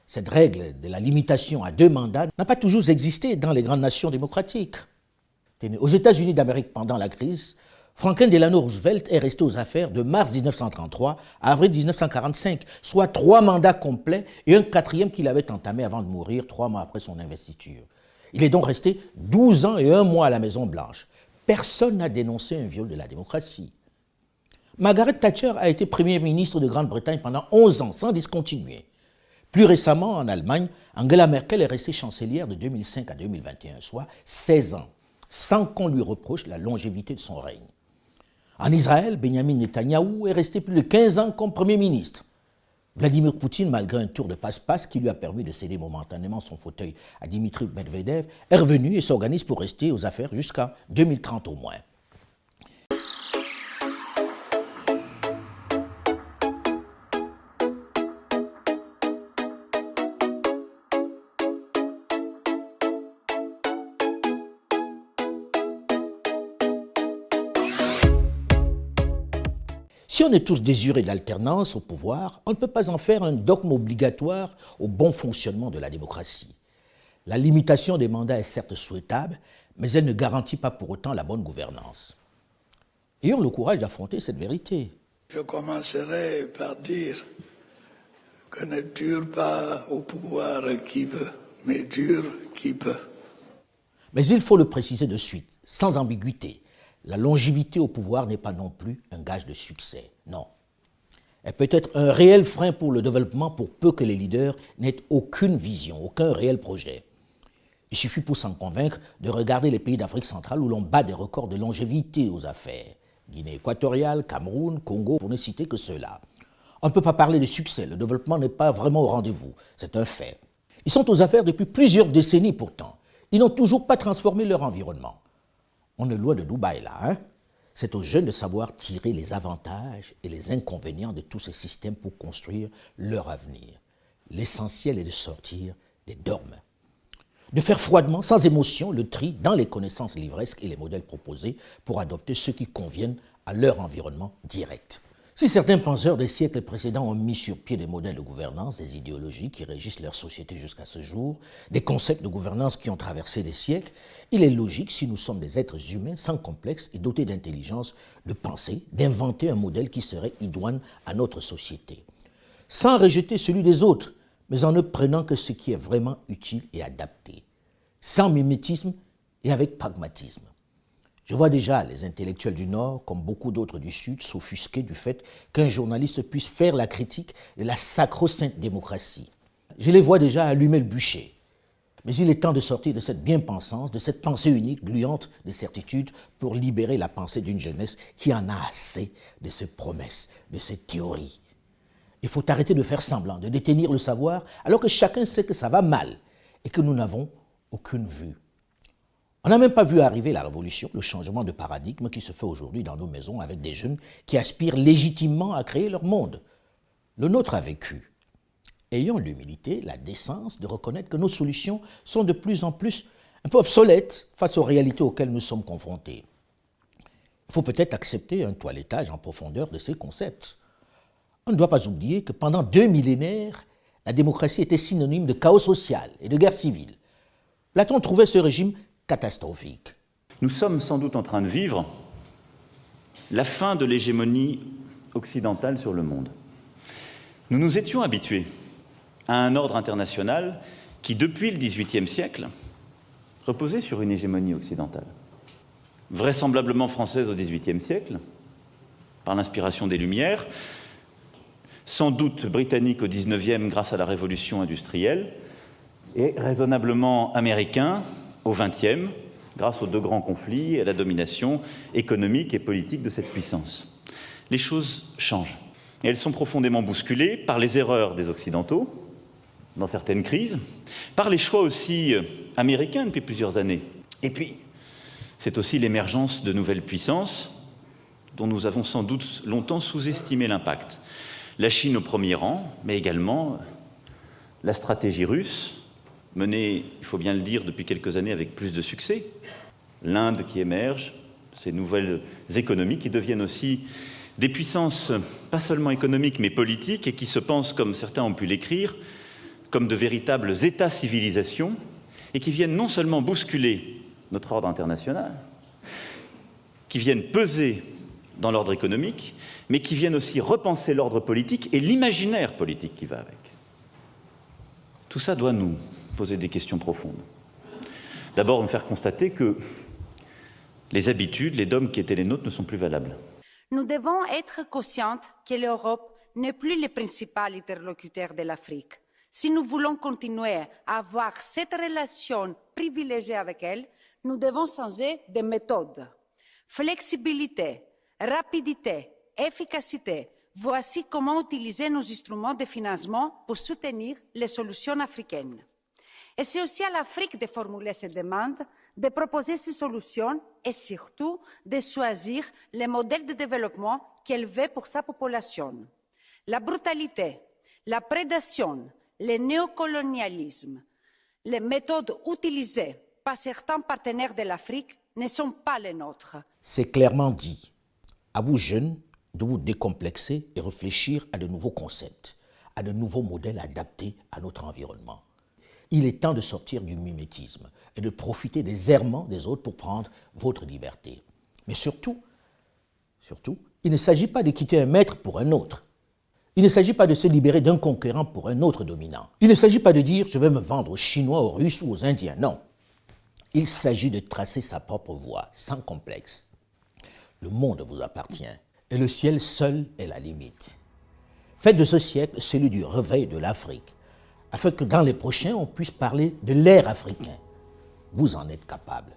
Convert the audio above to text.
Cette règle de la limitation à 2 mandats n'a pas toujours existé dans les grandes nations démocratiques. Aux États-Unis d'Amérique, pendant la crise, Franklin Delano Roosevelt est resté aux affaires de mars 1933 à avril 1945, soit 3 mandats complets et un 4e qu'il avait entamé avant de mourir 3 mois après son investiture. Il est donc resté 12 ans et 1 mois à la Maison-Blanche. Personne n'a dénoncé un viol de la démocratie. Margaret Thatcher a été Premier ministre de Grande-Bretagne pendant 11 ans, sans discontinuer. Plus récemment, en Allemagne, Angela Merkel est restée chancelière de 2005 à 2021, soit 16 ans, sans qu'on lui reproche la longévité de son règne. En Israël, Benjamin Netanyahou est resté plus de 15 ans comme Premier ministre. Vladimir Poutine, malgré un tour de passe-passe qui lui a permis de céder momentanément son fauteuil à Dimitri Medvedev, est revenu et s'organise pour rester aux affaires jusqu'en 2030 au moins. Si on est tous désirés de l'alternance au pouvoir, on ne peut pas en faire un dogme obligatoire au bon fonctionnement de la démocratie. La limitation des mandats est certes souhaitable, mais elle ne garantit pas pour autant la bonne gouvernance. Ayons le courage d'affronter cette vérité. Je commencerai par dire que ne dure pas au pouvoir qui veut, mais dure qui peut. Mais il faut le préciser de suite, sans ambiguïté. La longévité au pouvoir n'est pas non plus un gage de succès, non. Elle peut être un réel frein pour le développement pour peu que les leaders n'aient aucune vision, aucun réel projet. Il suffit pour s'en convaincre de regarder les pays d'Afrique centrale où l'on bat des records de longévité aux affaires. Guinée équatoriale, Cameroun, Congo, pour ne citer que ceux-là. On ne peut pas parler de succès, le développement n'est pas vraiment au rendez-vous, c'est un fait. Ils sont aux affaires depuis plusieurs décennies pourtant. Ils n'ont toujours pas transformé leur environnement. On est loin de Dubaï là, hein? C'est aux jeunes de savoir tirer les avantages et les inconvénients de tous ces systèmes pour construire leur avenir. L'essentiel est de sortir des dogmes. De faire froidement, sans émotion, le tri dans les connaissances livresques et les modèles proposés pour adopter ceux qui conviennent à leur environnement direct. Si certains penseurs des siècles précédents ont mis sur pied des modèles de gouvernance, des idéologies qui régissent leur société jusqu'à ce jour, des concepts de gouvernance qui ont traversé des siècles, il est logique, si nous sommes des êtres humains sans complexe et dotés d'intelligence, de penser, d'inventer un modèle qui serait idoine à notre société. Sans rejeter celui des autres, mais en ne prenant que ce qui est vraiment utile et adapté. Sans mimétisme et avec pragmatisme. Je vois déjà les intellectuels du Nord, comme beaucoup d'autres du Sud, s'offusquer du fait qu'un journaliste puisse faire la critique de la sacro-sainte démocratie. Je les vois déjà allumer le bûcher. Mais il est temps de sortir de cette bien-pensance, de cette pensée unique, gluante de certitude, pour libérer la pensée d'une jeunesse qui en a assez de ces promesses, de ces théories. Il faut arrêter de faire semblant, de détenir le savoir, alors que chacun sait que ça va mal et que nous n'avons aucune vue. On n'a même pas vu arriver la révolution, le changement de paradigme qui se fait aujourd'hui dans nos maisons avec des jeunes qui aspirent légitimement à créer leur monde. Le nôtre a vécu. Ayons l'humilité, la décence de reconnaître que nos solutions sont de plus en plus un peu obsolètes face aux réalités auxquelles nous sommes confrontés. Il faut peut-être accepter un toilettage en profondeur de ces concepts. On ne doit pas oublier que pendant 2 millénaires, la démocratie était synonyme de chaos social et de guerre civile. Platon trouvait ce régime catastrophique. Nous sommes sans doute en train de vivre la fin de l'hégémonie occidentale sur le monde. Nous nous étions habitués à un ordre international qui, depuis le XVIIIe siècle, reposait sur une hégémonie occidentale. Vraisemblablement française au XVIIIe siècle, par l'inspiration des Lumières, sans doute britannique au XIXe grâce à la révolution industrielle, et raisonnablement américain au XXe, grâce aux 2 grands conflits et à la domination économique et politique de cette puissance. Les choses changent. Et elles sont profondément bousculées par les erreurs des Occidentaux, dans certaines crises, par les choix aussi américains depuis plusieurs années. Et puis, c'est aussi l'émergence de nouvelles puissances dont nous avons sans doute longtemps sous-estimé l'impact. La Chine au premier rang, mais également la stratégie russe, menée, il faut bien le dire, depuis quelques années avec plus de succès. L'Inde qui émerge, ces nouvelles économies qui deviennent aussi Des puissances pas seulement économiques mais politiques et qui se pensent, comme certains ont pu l'écrire, comme de véritables États-civilisations et qui viennent non seulement bousculer notre ordre international, qui viennent peser dans l'ordre économique, mais qui viennent aussi repenser l'ordre politique et l'imaginaire politique qui va avec. Tout ça doit nous poser des questions profondes. D'abord, nous faire constater que les habitudes, les dogmes qui étaient les nôtres ne sont plus valables. Nous devons être conscientes que l'Europe n'est plus le principal interlocuteur de l'Afrique. Si nous voulons continuer à avoir cette relation privilégiée avec elle, nous devons changer de méthode. Flexibilité, rapidité, efficacité, voici comment utiliser nos instruments de financement pour soutenir les solutions africaines. Et c'est aussi à l'Afrique de formuler ces demandes, de proposer ces solutions et surtout de choisir les modèles de développement qu'elle veut pour sa population. La brutalité, la prédation, le néocolonialisme, les méthodes utilisées par certains partenaires de l'Afrique ne sont pas les nôtres. C'est clairement dit. À vous jeunes de vous décomplexer et réfléchir à de nouveaux concepts, à de nouveaux modèles adaptés à notre environnement. Il est temps de sortir du mimétisme et de profiter des errements des autres pour prendre votre liberté. Mais surtout, il ne s'agit pas de quitter un maître pour un autre. Il ne s'agit pas de se libérer d'un conquérant pour un autre dominant. Il ne s'agit pas de dire « je vais me vendre aux Chinois, aux Russes ou aux Indiens ». Non. Il s'agit de tracer sa propre voie, sans complexe. Le monde vous appartient et le ciel seul est la limite. Faites de ce siècle celui du réveil de l'Afrique, afin que dans les prochains, on puisse parler de l'ère africain. Vous en êtes capable.